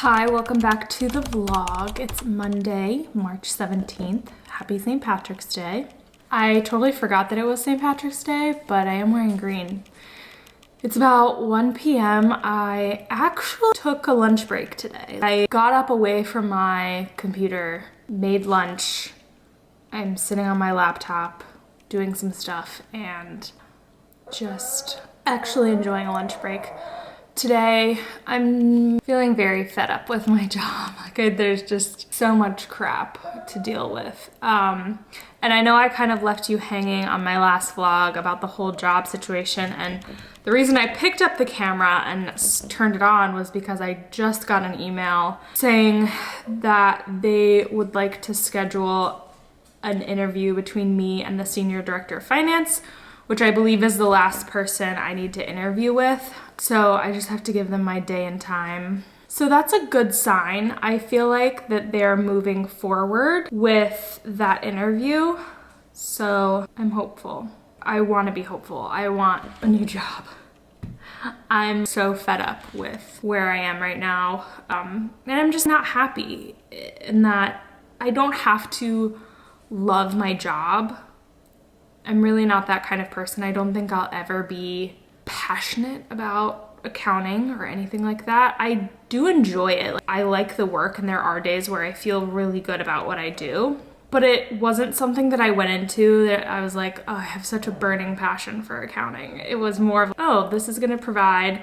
Hi, welcome back to the vlog. It's Monday, March 17th. Happy St. Patrick's Day. I totally forgot that it was St. Patrick's Day, but I am wearing green. It's about 1 p.m. I actually took a lunch break today. I got up away from my computer, made lunch. I'm sitting on my laptop doing some stuff and just actually enjoying a lunch break. Today, I'm feeling very fed up with my job. There's just so much crap to deal with. And I know I kind of left you hanging on my last vlog about the whole job situation, and the reason I picked up the camera and turned it on was because I just got an email saying that they would like to schedule an interview between me and the Senior Director of Finance, which I believe is the last person I need to interview with. So I just have to give them my day and time. So that's a good sign. I feel like that they're moving forward with that interview. So I'm hopeful. I want to be hopeful. I want a new job. I'm so fed up with where I am right now. And I'm just not happy in that I don't have to love my job. I'm really not that kind of person. I don't think I'll ever be passionate about accounting or anything like that. I do enjoy it. I like the work, and there are days where I feel really good about what I do. But it wasn't something that I went into that I was like, oh, I have such a burning passion for accounting. It was more of, oh, this is gonna provide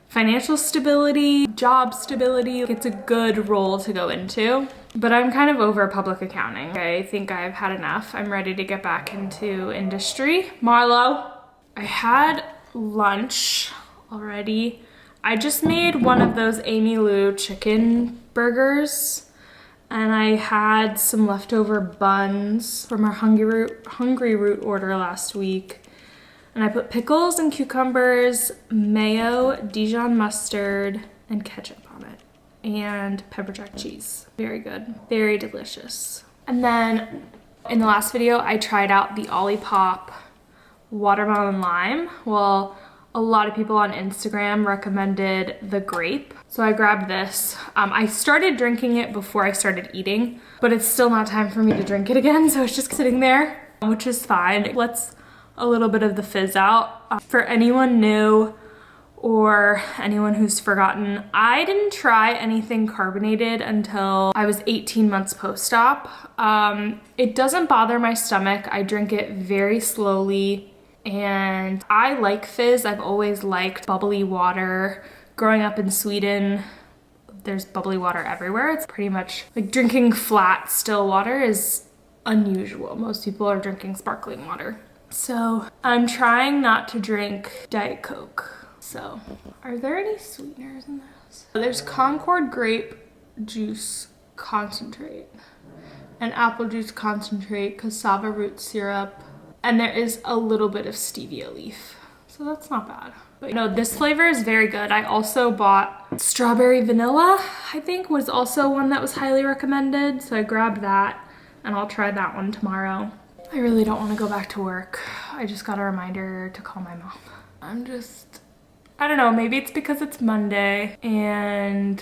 financial stability, job stability. It's a good role to go into. But I'm kind of over public accounting. I think I've had enough. I'm ready to get back into industry. Marlo, I had lunch already. I just made one of those Amy Lou chicken burgers, and I had some leftover buns from our Hungry Root order last week. And I put pickles and cucumbers, mayo, Dijon mustard, and ketchup on it. And pepper jack cheese. Very good, very delicious. And then in the last video, I tried out the Olipop watermelon lime. Well, a lot of people on Instagram recommended the grape. So I grabbed this. I started drinking it before I started eating, but it's still not time for me to drink it again. So it's just sitting there, which is fine. It lets a little bit of the fizz out. For anyone new or anyone who's forgotten, I didn't try anything carbonated until I was 18 months post-op. It doesn't bother my stomach. I drink it very slowly. And I like fizz. I've always liked bubbly water. Growing up in Sweden, there's bubbly water everywhere. It's pretty much like drinking flat, still water is unusual. Most people are drinking sparkling water. So I'm trying not to drink Diet Coke. So are there any sweeteners in this? There's Concord grape juice concentrate and apple juice concentrate, cassava root syrup, and there is a little bit of stevia leaf. So that's not bad. But you know, this flavor is very good. I also bought strawberry vanilla, I think was also one that was highly recommended. So I grabbed that and I'll try that one tomorrow. I really don't want to go back to work. I just got a reminder to call my mom. I don't know, maybe it's because it's Monday, and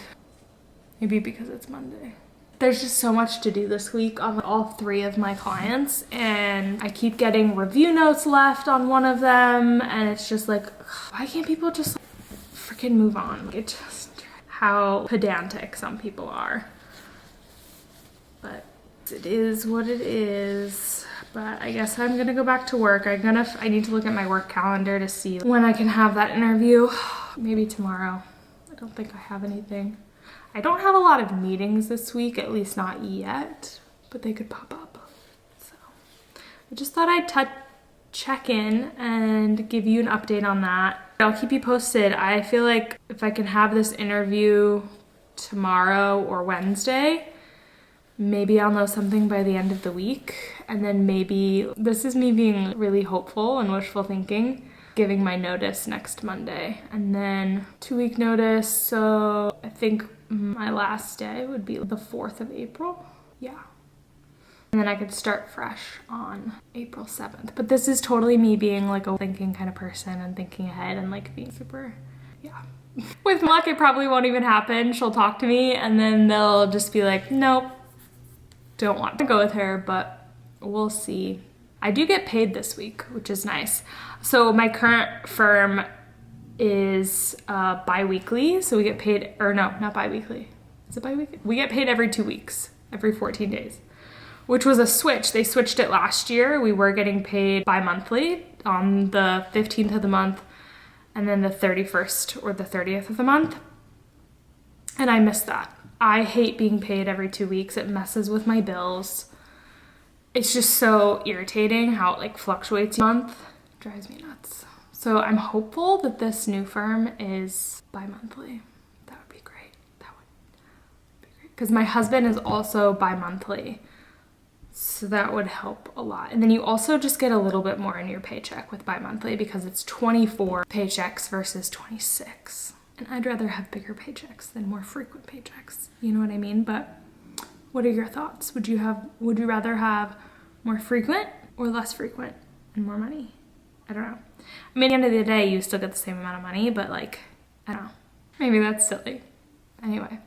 maybe because it's Monday. There's just so much to do this week on all 3 of my clients, and I keep getting review notes left on one of them, and it's just like, why can't people just freaking move on? It's just how pedantic some people are. But it is what it is. But I guess I'm gonna go back to work. I need to look at my work calendar to see when I can have that interview. Maybe tomorrow. I don't think I have anything. I don't have a lot of meetings this week, at least not yet, but they could pop up. So I just thought I'd check in and give you an update on that. I'll keep you posted. I feel like if I can have this interview tomorrow or Wednesday, maybe I'll know something by the end of the week. And then maybe, this is me being really hopeful and wishful thinking, giving my notice next Monday. And then 2-week notice, so I think my last day would be the 4th of April. Yeah. And then I could start fresh on April 7th. But this is totally me being like a thinking kind of person and thinking ahead and like being super, yeah. With luck, it probably won't even happen. She'll talk to me and then they'll just be like, nope, don't want to go with her, but we'll see. I do get paid this week, which is nice. So my current firm is bi-weekly, so we get paid, or no, not bi-weekly. Is it bi-weekly? We get paid every 2 weeks, every 14 days, which was a switch. They switched it last year. We were getting paid bi-monthly on the 15th of the month and then the 31st or the 30th of the month. And I miss that. I hate being paid every 2 weeks. It messes with my bills. It's just so irritating how it like fluctuates a month. It drives me nuts. So I'm hopeful that this new firm is bi-monthly. That would be great. That would be great. Because my husband is also bi-monthly. So that would help a lot. And then you also just get a little bit more in your paycheck with bi-monthly because it's 24 paychecks versus 26. And I'd rather have bigger paychecks than more frequent paychecks. You know what I mean? But what are your thoughts? Would you rather have more frequent or less frequent and more money? I don't know. I mean, at the end of the day, you still get the same amount of money, but like, I don't know. Maybe that's silly. Anyway.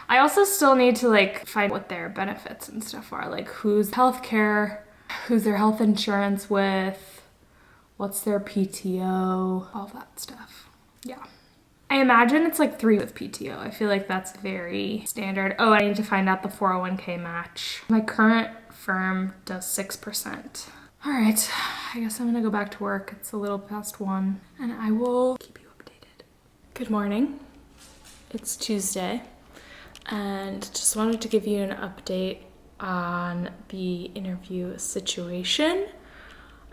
I also still need to like find what their benefits and stuff are, like who's healthcare, who's their health insurance with, what's their PTO, all that stuff. Yeah. I imagine it's like 3 with PTO. I feel like that's very standard. Oh, I need to find out the 401k match. My current firm does 6%. All right, I guess I'm gonna go back to work. It's a little past 1 and I will keep you updated. Good morning. It's Tuesday. And just wanted to give you an update on the interview situation.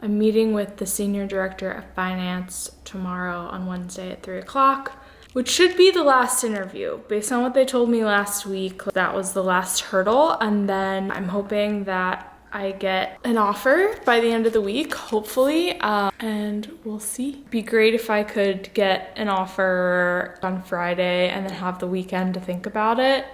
I'm meeting with the Senior Director of Finance tomorrow on Wednesday at 3 o'clock, which should be the last interview. Based on what they told me last week, that was the last hurdle. And then I'm hoping that I get an offer by the end of the week, hopefully, and we'll see. It'd be great if I could get an offer on Friday and then have the weekend to think about it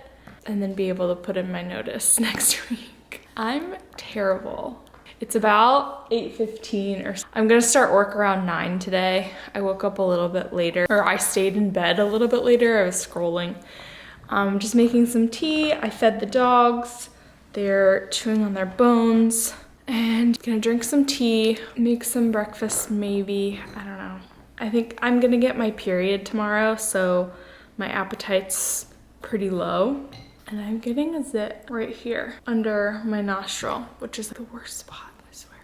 and then be able to put in my notice next week. I'm terrible. It's about 8:15 or so. I'm gonna start work around 9 today. I woke up a little bit later, or I stayed in bed a little bit later. I was scrolling. Just making some tea. I fed the dogs. They're chewing on their bones and gonna drink some tea, make some breakfast maybe, I don't know. I think I'm gonna get my period tomorrow, so my appetite's pretty low. And I'm getting a zit right here under my nostril, which is the worst spot, I swear.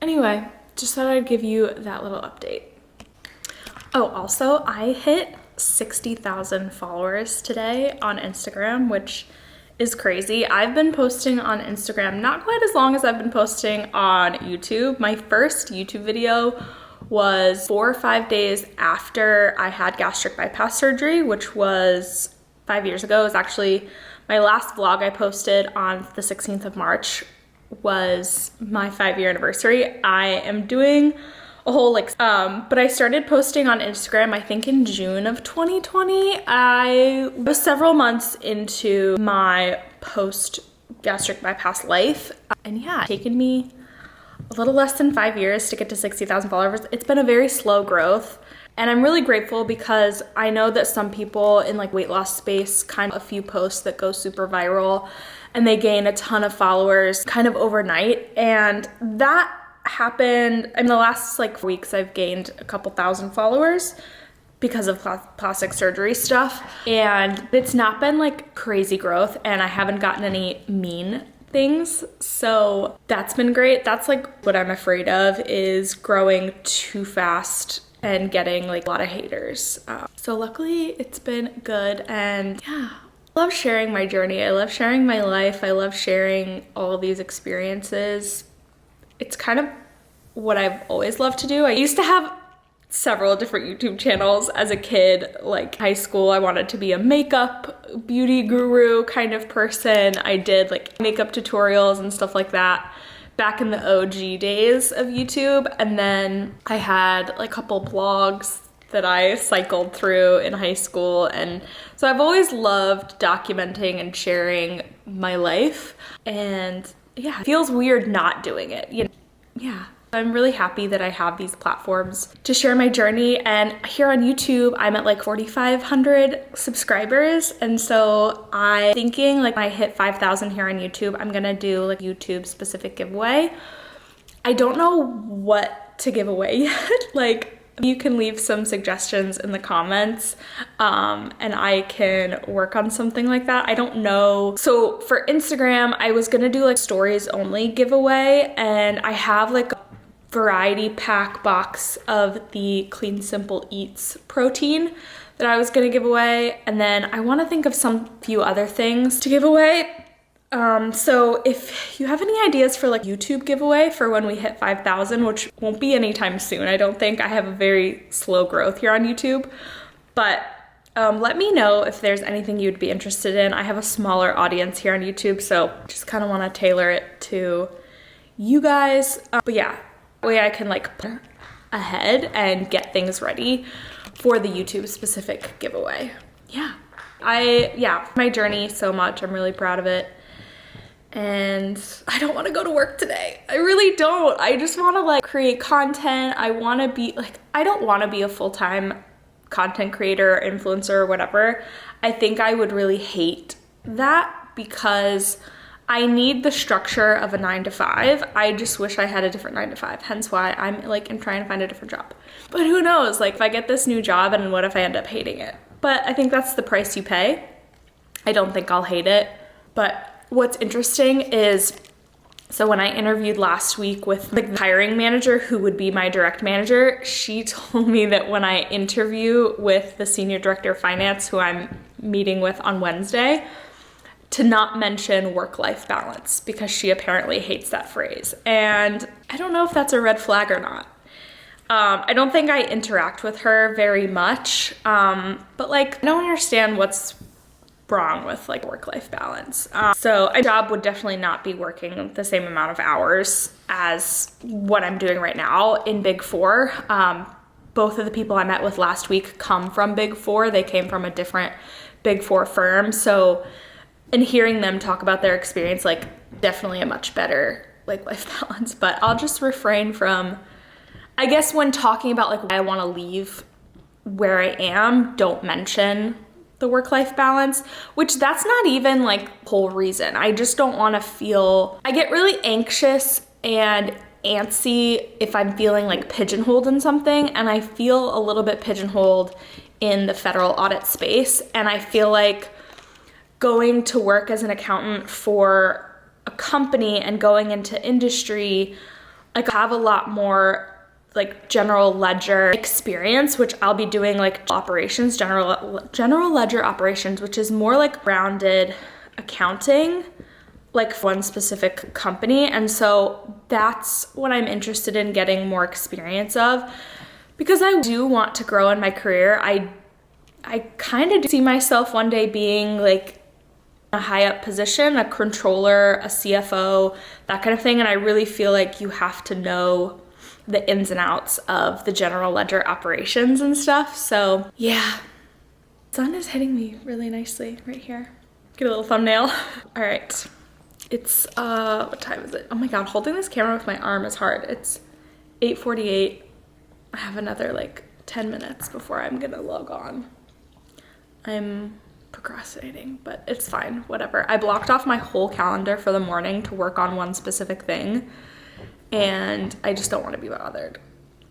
Anyway, just thought I'd give you that little update. Oh, also I hit 60,000 followers today on Instagram, which is crazy. I've been posting on Instagram not quite as long as I've been posting on YouTube. My first YouTube video was 4 or 5 days after I had gastric bypass surgery, which was 5 years ago. It was actually my last vlog I posted on the 16th of March was my 5-year anniversary. I am doing a whole but I started posting on Instagram, I think in June of 2020. I was several months into my post gastric bypass life. And yeah, it's taken me a little less than 5 years to get to 60,000 followers. It's been a very slow growth. And I'm really grateful because I know that some people in like weight loss space, kind of a few posts that go super viral and they gain a ton of followers kind of overnight. And that happened in the last like weeks. I've gained a couple thousand followers because of plastic surgery stuff, and it's not been like crazy growth, and I haven't gotten any mean things, so that's been great. That's like what I'm afraid of, is growing too fast and getting like a lot of haters. So luckily it's been good, and yeah, I love sharing my journey. I love sharing my life. I love sharing all these experiences. It's kind of what I've always loved to do. I used to have several different YouTube channels as a kid. Like high school, I wanted to be a makeup beauty guru kind of person. I did like makeup tutorials and stuff like that back in the OG days of YouTube. And then I had like a couple blogs that I cycled through in high school. And so I've always loved documenting and sharing my life. And yeah, it feels weird not doing it. You know? Yeah, I'm really happy that I have these platforms to share my journey. And here on YouTube, I'm at like 4,500 subscribers. And so I'm thinking like when I hit 5,000 here on YouTube, I'm gonna do like YouTube specific giveaway. I don't know what to give away yet. Like, you can leave some suggestions in the comments and I can work on something like that. I don't know. So for Instagram, I was gonna do like stories only giveaway, and I have like a variety pack box of the Clean Simple Eats protein that I was gonna give away. And then I wanna think of some few other things to give away. So if you have any ideas for like YouTube giveaway for when we hit 5,000, which won't be anytime soon, I don't think. I have a very slow growth here on YouTube, but let me know if there's anything you'd be interested in. I have a smaller audience here on YouTube, so just kind of want to tailor it to you guys. But yeah, that way I can like plan ahead and get things ready for the YouTube specific giveaway. Yeah, my journey so much. I'm really proud of it. And I don't want to go to work today. I really don't. I just want to like create content. I want to be like, I don't want to be a full-time content creator, influencer, or whatever. I think I would really hate that because I need the structure of a 9-to-5. I just wish I had a different 9-to-5. Hence why I'm like, I'm trying to find a different job. But who knows? Like if I get this new job and what if I end up hating it? But I think that's the price you pay. I don't think I'll hate it, but what's interesting is, so when I interviewed last week with the hiring manager who would be my direct manager, she told me that when I interview with the senior director of finance, who I'm meeting with on Wednesday, to not mention work-life balance because she apparently hates that phrase. And I don't know if that's a red flag or not. I don't think I interact with her very much, but like I don't understand what's wrong with like work-life balance. So a job would definitely not be working the same amount of hours as what I'm doing right now in Big Four. Both of the people I met with last week come from Big Four. They came from a different Big Four firm. So in hearing them talk about their experience, like definitely a much better like life balance. But I'll just refrain from, I guess when talking about like why I want to leave where I am, don't mention the work-life balance, which that's not even like the whole reason. I just don't want to feel, I get really anxious and antsy if I'm feeling like pigeonholed in something, and I feel a little bit pigeonholed in the federal audit space. And I feel like going to work as an accountant for a company and going into industry, like I have a lot more like general ledger experience, which I'll be doing like operations, general ledger operations, which is more like rounded accounting, like for one specific company. And so that's what I'm interested in getting more experience of, because I do want to grow in my career. I kind of see myself one day being like a high up position, a controller, a CFO, that kind of thing. And I really feel like you have to know the ins and outs of the general ledger operations and stuff. So yeah, sun is hitting me really nicely right here. Get a little thumbnail. All right, it's what time is it? Oh my god, holding this camera with my arm is hard. It's 8:48. I have another like 10 minutes before I'm gonna log on. I'm procrastinating, but it's fine, whatever. I blocked off my whole calendar for the morning to work on one specific thing, and I just don't want to be bothered,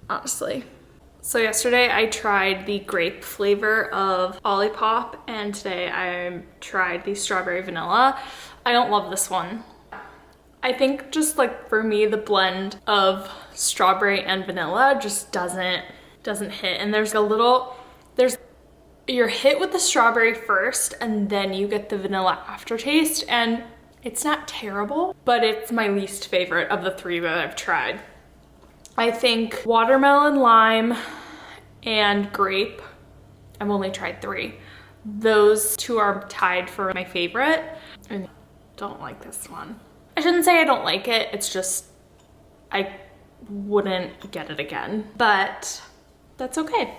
honestly. So yesterday I tried the grape flavor of Olipop, and today I tried the strawberry vanilla. I don't love this one. I think just like for me, the blend of strawberry and vanilla just doesn't hit. And you're hit with the strawberry first and then you get the vanilla aftertaste, and it's not terrible, but it's my least favorite of the three that I've tried. I think watermelon, lime, and grape, I've only tried 3. Those 2 are tied for my favorite. I don't like this one. I shouldn't say I don't like it, it's just I wouldn't get it again, but that's okay.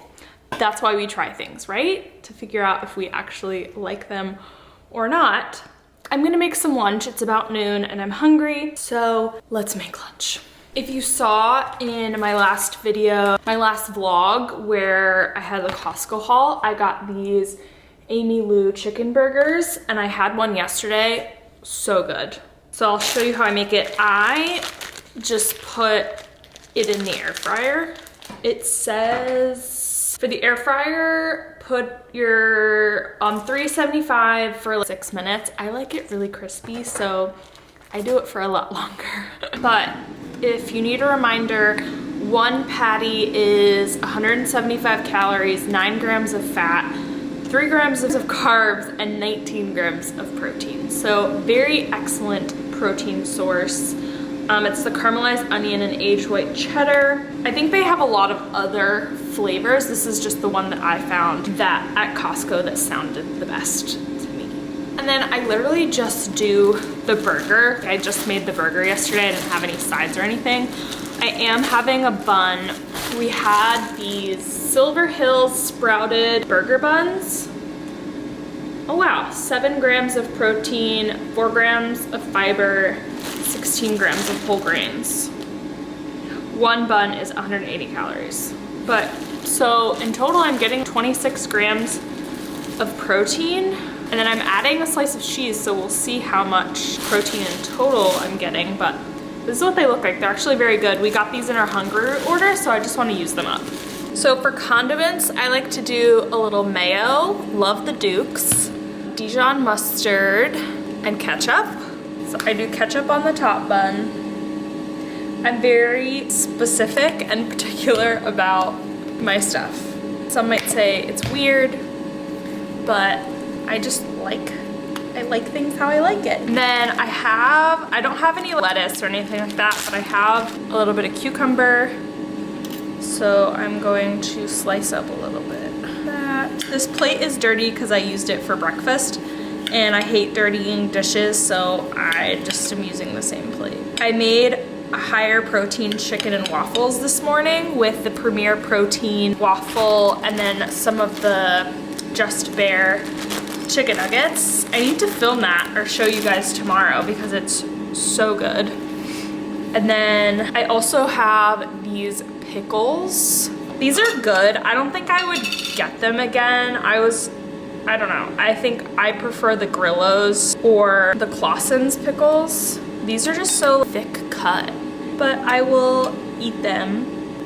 That's why we try things, right? To figure out if we actually like them or not. I'm gonna make some lunch. It's about noon and I'm hungry, so let's make lunch. If you saw in my last video, my last vlog where I had the Costco haul, I got these Amy Lou chicken burgers and I had one yesterday. So good. So I'll show you how I make it. I just put it in the air fryer. It says for the air fryer, put your 375 for like 6 minutes. I like it really crispy, so I do it for a lot longer. But if you need a reminder, one patty is 175 calories, 9 grams of fat, 3 grams of carbs, and 19 grams of protein. So very excellent protein source. It's the caramelized onion and aged white cheddar. I think they have a lot of other flavors. This is just the one that I found that at Costco that sounded the best to me. And then I literally just do the burger. I just made the burger yesterday. I didn't have any sides or anything. I am having a bun. We had these Silver Hills sprouted burger buns. Oh wow, 7 grams of protein, 4 grams of fiber, 16 grams of whole grains. One bun is 180 calories. But so in total, I'm getting 26 grams of protein, and then I'm adding a slice of cheese, so we'll see how much protein in total I'm getting, but this is what they look like. They're actually very good. We got these in our Hungry order, so I just want to use them up. So for condiments, I like to do a little mayo, love the Dukes, Dijon mustard, and ketchup. So I do ketchup on the top bun. I'm very specific and particular about my stuff. Some might say it's weird, but I just I like things how I like it. And then I don't have any lettuce or anything like that, but I have a little bit of cucumber. So I'm going to slice up a little bit. This plate is dirty because I used it for breakfast and I hate dirtying dishes, so I just am using the same plate. I made a higher protein chicken and waffles this morning with the Premier Protein waffle and then some of the Just Bare chicken nuggets. I need to film that or show you guys tomorrow because it's so good. And then I also have these pickles. These are good. I don't think I would get them again. I don't know. I think I prefer the Grillos or the Clausen's pickles. These are just so thick cut, but I will eat them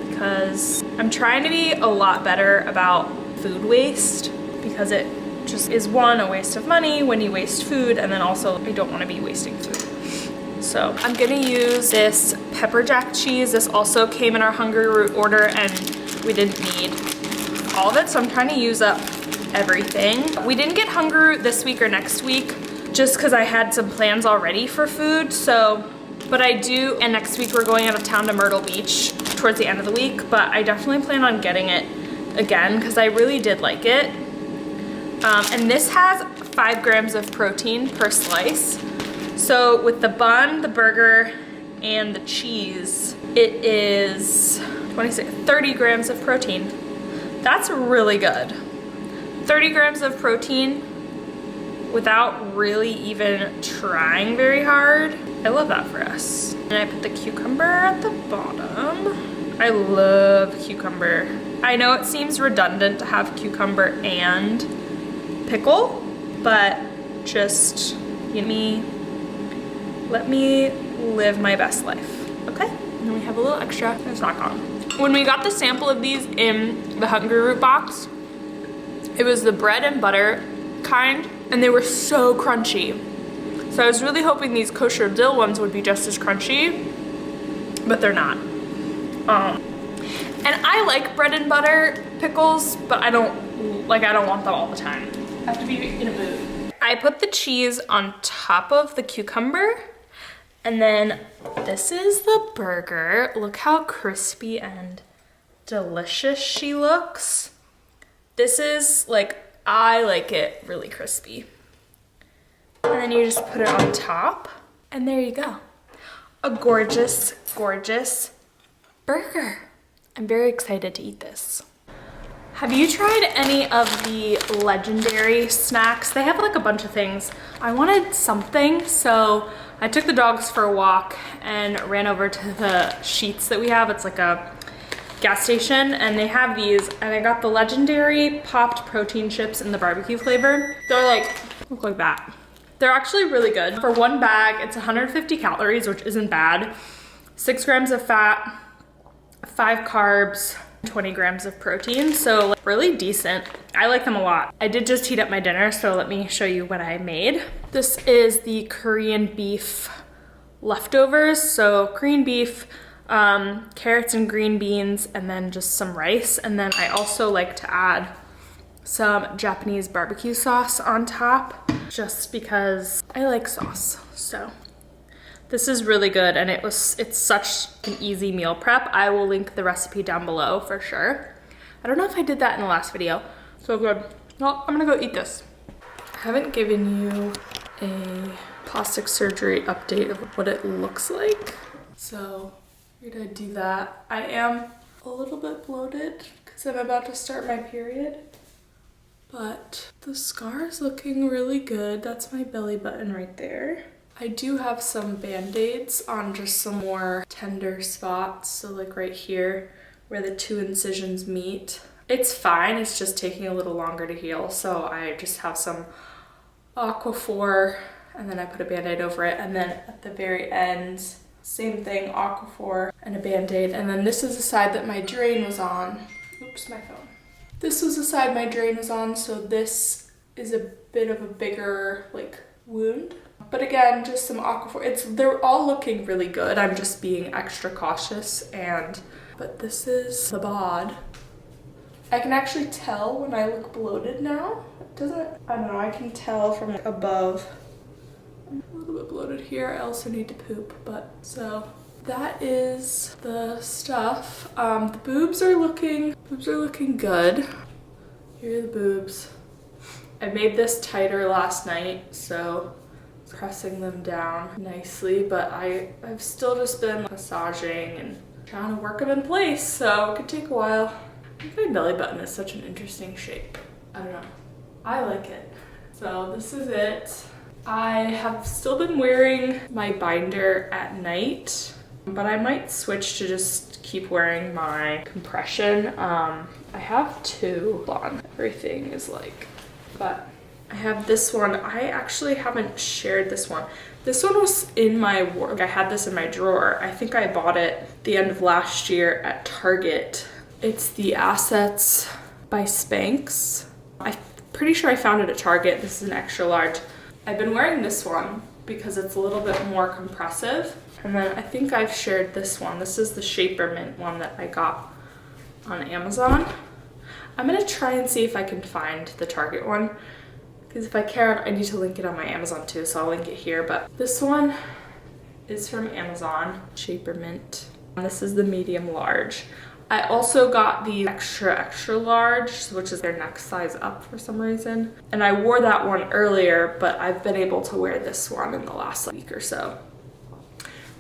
because I'm trying to be a lot better about food waste because it just is one, a waste of money when you waste food, and then also I don't want to be wasting food. So I'm gonna use this pepper jack cheese. This also came in our Hungry order and we didn't need all of it, so I'm trying to use up everything. We didn't get Hungry this week or next week just because I had some plans already for food, so, but I do, and next week we're going out of town to Myrtle Beach towards the end of the week, but I definitely plan on getting it again because I really did like it. And this has 5 grams of protein per slice. So with the bun, the burger, and the cheese, it is 30 grams of protein. That's really good. 30 grams of protein without really even trying very hard. I love that for us. And I put the cucumber at the bottom. I love cucumber. I know it seems redundant to have cucumber and pickle, but just let me live my best life, okay? And then we have a little extra, it's not gone. When we got the sample of these in the Hungry Root box, it was the bread and butter kind, and they were so crunchy. So I was really hoping these kosher dill ones would be just as crunchy, but they're not. And I like bread and butter pickles, but I don't want them all the time. I have to be in a mood. I put the cheese on top of the cucumber, and then this is the burger. Look how crispy and delicious she looks. This is I like it really crispy. And then you just put it on top, and there you go. A gorgeous, gorgeous burger. I'm very excited to eat this. Have you tried any of the legendary snacks? They have like a bunch of things. I wanted something, so I took the dogs for a walk and ran over to the Sheetz that we have. It's like a gas station, and they have these, and I got the legendary popped protein chips in the barbecue flavor. They're like, look like that. They're actually really good. For one bag, it's 150 calories, which isn't bad. 6 grams of fat, 5 carbs, 20 grams of protein, so like, really decent. I like them a lot. I did just heat up my dinner, so let me show you what I made. This is the Korean beef leftovers. So Korean beef, carrots and green beans, and then just some rice. And then I also like to add some Japanese barbecue sauce on top, just because I like sauce. So this is really good, and it's such an easy meal prep. I will link the recipe down below for sure. I don't know if I did that in the last video. So good. Well, I'm gonna go eat this. I haven't given you a plastic surgery update of what it looks like. So we're gonna do that. I am a little bit bloated because I'm about to start my period, but the scar is looking really good. That's my belly button right there. I do have some band-aids on just some more tender spots. So like right here where the 2 incisions meet. It's fine, it's just taking a little longer to heal. So I just have some Aquaphor, and then I put a band-aid over it. And then at the very end, same thing, Aquaphor and a band-aid. And then this is the side that my drain was on. Oops, my phone. This was the side my drain was on. So this is a bit of a bigger like wound. But again, just some Aquaphor. They're all looking really good. I'm just being extra cautious. But this is the bod. I can actually tell when I look bloated now. It doesn't, I don't know, I can tell from like above. I'm a little bit bloated here. I also need to poop, but so that is the stuff. The boobs are looking good. Here are the boobs. I made this tighter last night, so pressing them down nicely, but I've still just been massaging and trying to work them in place, so it could take a while. I think my belly button is such an interesting shape. I don't know. I like it. So this is it. I have still been wearing my binder at night, but I might switch to just keep wearing my compression. I have 2 on. Everything is like, but I have this one. I actually haven't shared this one. This one was in my wardrobe. I had this in my drawer. I think I bought it the end of last year at Target. It's the Assets by Spanx. I'm pretty sure I found it at Target. This is an extra large. I've been wearing this one because it's a little bit more compressive. And then I think I've shared this one. This is the Shaper Mint one that I got on Amazon. I'm gonna try and see if I can find the Target one, because if I can, I need to link it on my Amazon too, so I'll link it here. But this one is from Amazon, Shaper Mint. This is the medium large. I also got the extra large, which is their next size up for some reason. And I wore that one earlier, but I've been able to wear this one in the last week or so.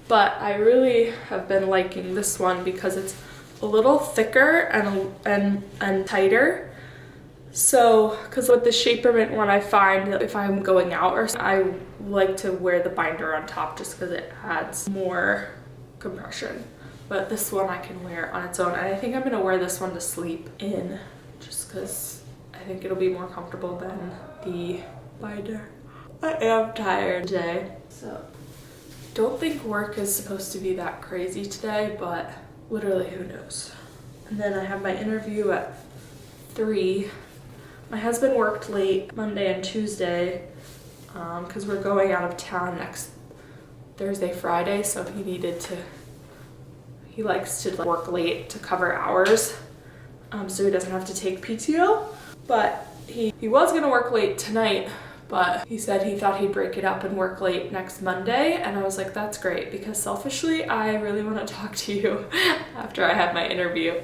But I really have been liking this one because it's a little thicker and tighter. So, because with the Shaper Mint one, I find that if I'm going out or something, I like to wear the binder on top just because it adds more compression. But this one I can wear on its own, and I think I'm gonna wear this one to sleep in just because I think it'll be more comfortable than the binder. I am tired today, so don't think work is supposed to be that crazy today, but literally who knows. And then I have my interview at 3. My husband worked late Monday and Tuesday because we're going out of town next Thursday, Friday, so he likes to work late to cover hours so he doesn't have to take PTO. But he was gonna work late tonight, but he said he thought he'd break it up and work late next Monday, and I was like, that's great, because selfishly I really want to talk to you after I have my interview,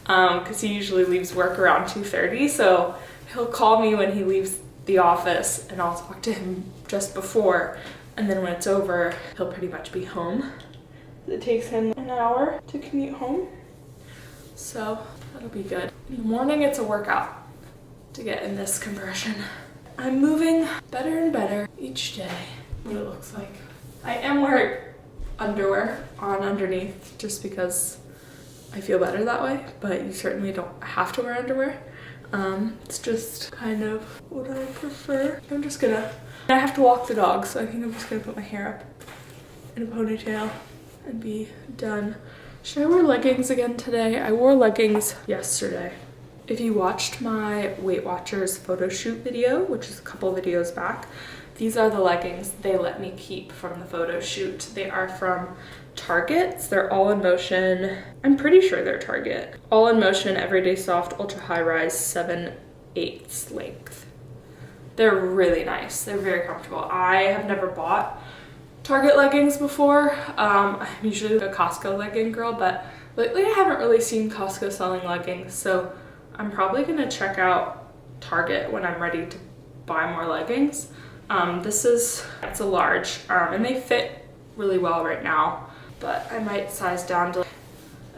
because he usually leaves work around 2:30, so he'll call me when he leaves the office and I'll talk to him just before, and then when it's over he'll pretty much be home. It takes him an hour to commute home, so That'll be good. In the morning, it's a workout to get in this compression. I'm moving better and better each day, what it looks like. I am wearing underwear on underneath just because I feel better that way, but you certainly don't have to wear underwear. It's just kind of what I prefer. I have to walk the dog, so I think I'm just gonna put my hair up in a ponytail and be done. Should I wear leggings again today? I wore leggings yesterday. If you watched my Weight Watchers photo shoot video, which is a couple videos back, these are the leggings they let me keep from the photo shoot. They are from Target. They're All in Motion. I'm pretty sure they're Target. All in Motion, Everyday Soft, Ultra High Rise, 7/8 length. They're really nice. They're very comfortable. I have never bought Target leggings before. I'm usually a Costco legging girl, but lately I haven't really seen Costco selling leggings, so I'm probably gonna check out Target when I'm ready to buy more leggings. It's a large, and they fit really well right now, but I might size down to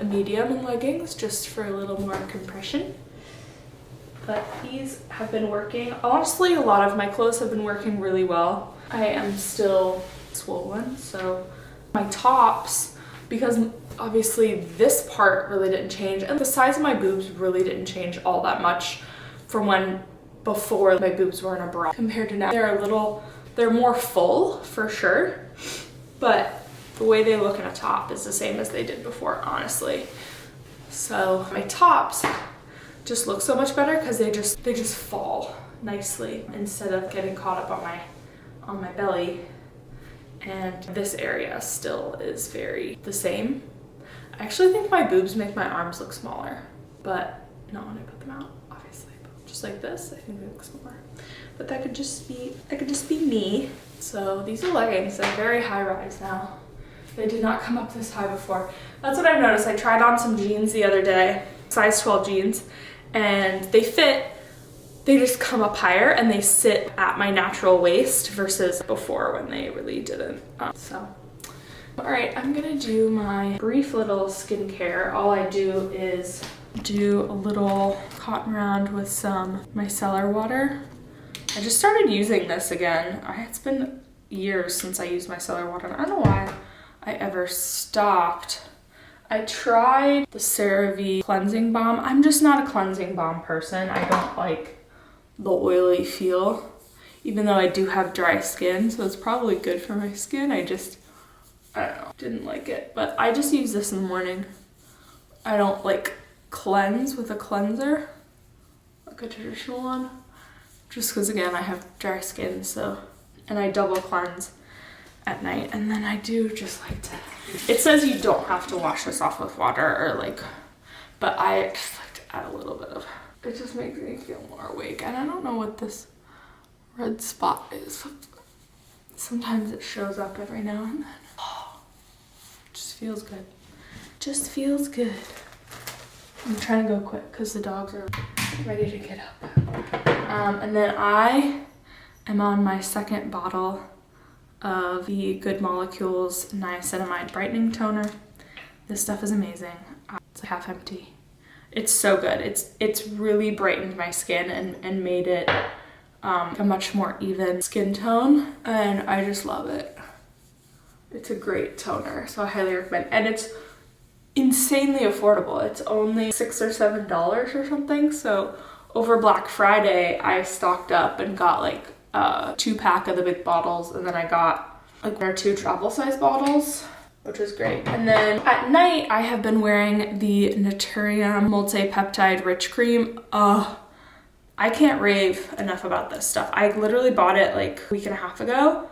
a medium in leggings just for a little more compression. But these have been working. Honestly, a lot of my clothes have been working really well. I am still swollen, so my tops, because obviously this part really didn't change, and the size of my boobs really didn't change all that much from when before my boobs were in a bra compared to now. They're more full for sure, but the way they look in a top is the same as they did before, honestly. So my tops just look so much better because they just fall nicely instead of getting caught up on my belly. And this area still is very the same. I actually think my boobs make my arms look smaller, but not when I put them out, obviously. But just like this, I think they look smaller. But that could just be me. So these are leggings. They're very high rise now. They did not come up this high before. That's what I've noticed. I tried on some jeans the other day, size 12 jeans, and they fit. They just come up higher and they sit at my natural waist versus before when they really didn't. All right, I'm gonna do my brief little skincare. All I do is do a little cotton round with some micellar water. I just started using this again. It's been years since I used micellar water. I don't know why I ever stopped. I tried the CeraVe cleansing balm. I'm just not a cleansing balm person. I don't like the oily feel, even though I do have dry skin, so it's probably good for my skin. I don't know, didn't like it, but I just use this in the morning. I don't like cleanse with a cleanser, like a traditional one, just because again, I have dry skin, so, and I double cleanse at night, and then I do just like to, it says you don't have to wash this off with water or like, but I just like to add a little bit of, it just makes me feel more awake. And I don't know what this red spot is. Sometimes it shows up every now and then. Oh, just feels good. Just feels good. I'm trying to go quick because the dogs are ready to get up. And then I am on my second bottle of the Good Molecules Niacinamide Brightening Toner. This stuff is amazing. It's like half empty. It's so good. It's really brightened my skin and made it a much more even skin tone, and I just love it. It's a great toner, so I highly recommend. And it's insanely affordable. It's only $6 or $7 or something. So over Black Friday, I stocked up and got like a 2-pack of the big bottles, and then I got like 1 or 2 travel size bottles, which is great. And then at night, I have been wearing the Naturium Multi-Peptide Rich Cream. I can't rave enough about this stuff. I literally bought it like a week and a half ago.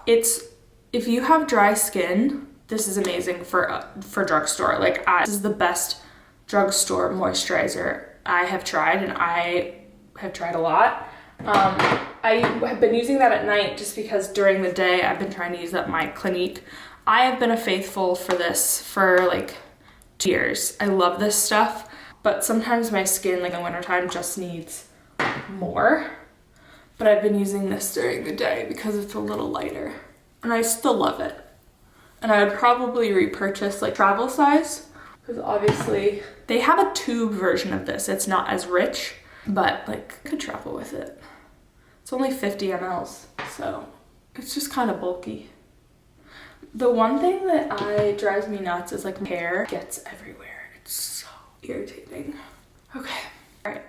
If you have dry skin, this is amazing for drugstore. Like, this is the best drugstore moisturizer I have tried, and I have tried a lot. I have been using that at night just because during the day I've been trying to use up my Clinique. I have been a faithful for this for like 2 years. I love this stuff, but sometimes my skin, like in wintertime, just needs more. But I've been using this during the day because it's a little lighter, and I still love it. And I would probably repurchase like travel size because obviously they have a tube version of this. It's not as rich, but like could travel with it. It's only 50 mLs, so it's just kind of bulky. The one thing that drives me nuts is like hair gets everywhere. It's so irritating. Okay, all right,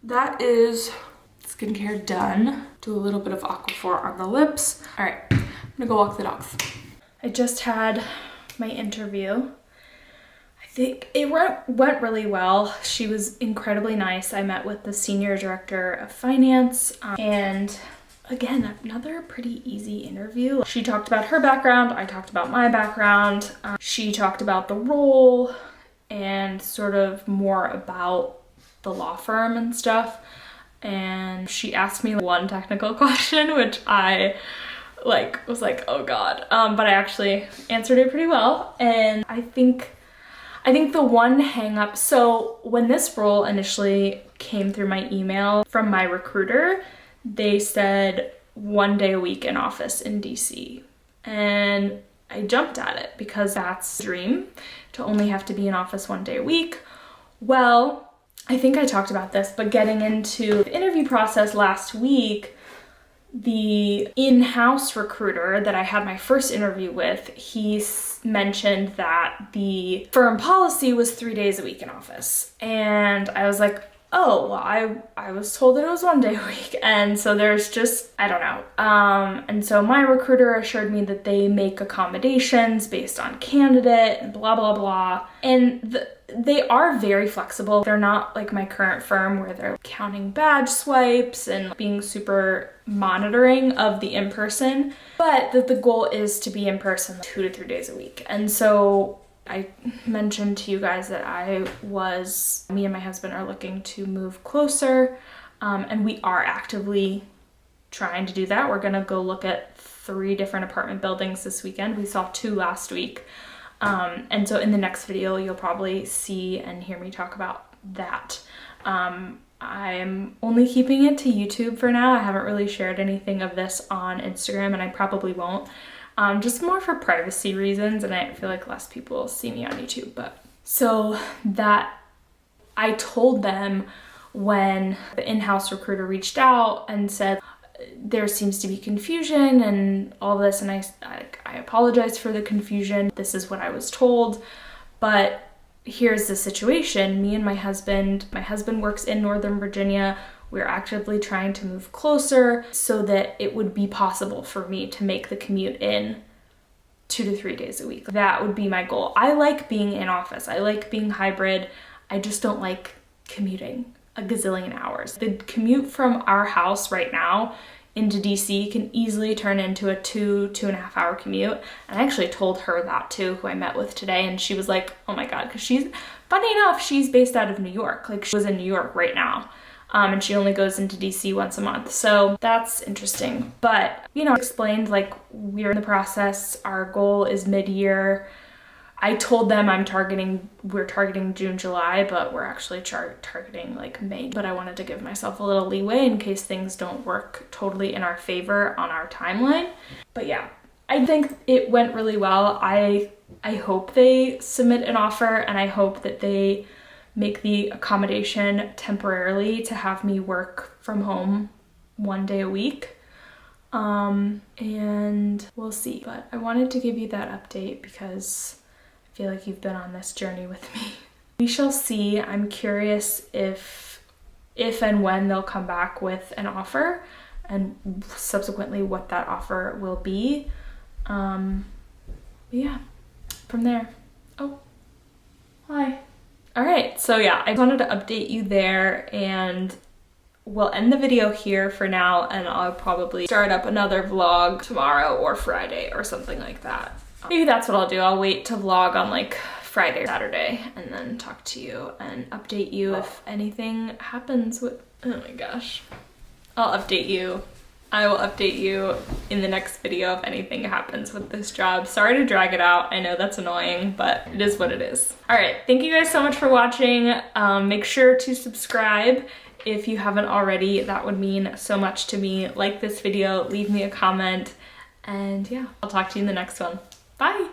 that is skincare done. Do a little bit of Aquaphor on the lips. All right, I'm gonna go walk the dogs. I just had my interview. I think it went really well. She was incredibly nice. I met with the senior director of finance, and again, another pretty easy interview. She talked about her background, I talked about my background. She talked about the role and sort of more about the law firm and stuff. And she asked me one technical question, which I was like, oh God. But I actually answered it pretty well. And I think the one hang up, so when this role initially came through my email from my recruiter, they said 1 day a week in office in DC. And I jumped at it because that's the dream, to only have to be in office 1 day a week. Well, I think I talked about this, but getting into the interview process last week, the in-house recruiter that I had my first interview with, he mentioned that the firm policy was 3 days a week in office. And I was like, oh, well, I was told that it was 1 day a week. And so there's just, I don't know. And so my recruiter assured me that they make accommodations based on candidate and blah, blah, blah. And they are very flexible. They're not like my current firm where they're counting badge swipes and being super monitoring of the in-person, but that the goal is to be in person 2 to 3 days a week. And so I mentioned to you guys that me and my husband are looking to move closer, and we are actively trying to do that. We're gonna go look at 3 different apartment buildings this weekend. We saw 2 last week. And so in the next video, you'll probably see and hear me talk about that. I'm only keeping it to YouTube for now. I haven't really shared anything of this on Instagram, and I probably won't. Just more for privacy reasons, and I feel like less people see me on YouTube. But so that I told them when the in-house recruiter reached out and said, there seems to be confusion and all this, and I apologize for the confusion. This is what I was told, but here's the situation. Me and my husband works in Northern Virginia. We're actively trying to move closer so that it would be possible for me to make the commute in 2 to 3 days a week. That would be my goal. I like being in office. I like being hybrid. I just don't like commuting a gazillion hours. The commute from our house right now into DC can easily turn into a 2.5 hour commute. And I actually told her that too, who I met with today, and she was like, oh my God, because funny enough, she's based out of New York. Like, she was in New York right now. And she only goes into DC once a month. So that's interesting. But, explained like we're in the process. Our goal is mid-year. I told them we're targeting June, July, but we're actually targeting like May. But I wanted to give myself a little leeway in case things don't work totally in our favor on our timeline. But yeah, I think it went really well. I hope they submit an offer, and I hope that they make the accommodation temporarily to have me work from home 1 day a week. And we'll see. But I wanted to give you that update because I feel like you've been on this journey with me. We shall see. I'm curious if and when they'll come back with an offer, and subsequently what that offer will be. Yeah, from there. Oh, hi. All right, so yeah, I wanted to update you there, and we'll end the video here for now, and I'll probably start up another vlog tomorrow or Friday or something like that. Maybe that's what I'll do. I'll wait to vlog on like Friday or Saturday and then talk to you and update you if anything happens with, oh my gosh. I'll update you. I will update you in the next video if anything happens with this job. Sorry to drag it out. I know that's annoying, but it is what it is. All right, thank you guys so much for watching. Make sure to subscribe if you haven't already. That would mean so much to me. Like this video, leave me a comment, and yeah, I'll talk to you in the next one. Bye.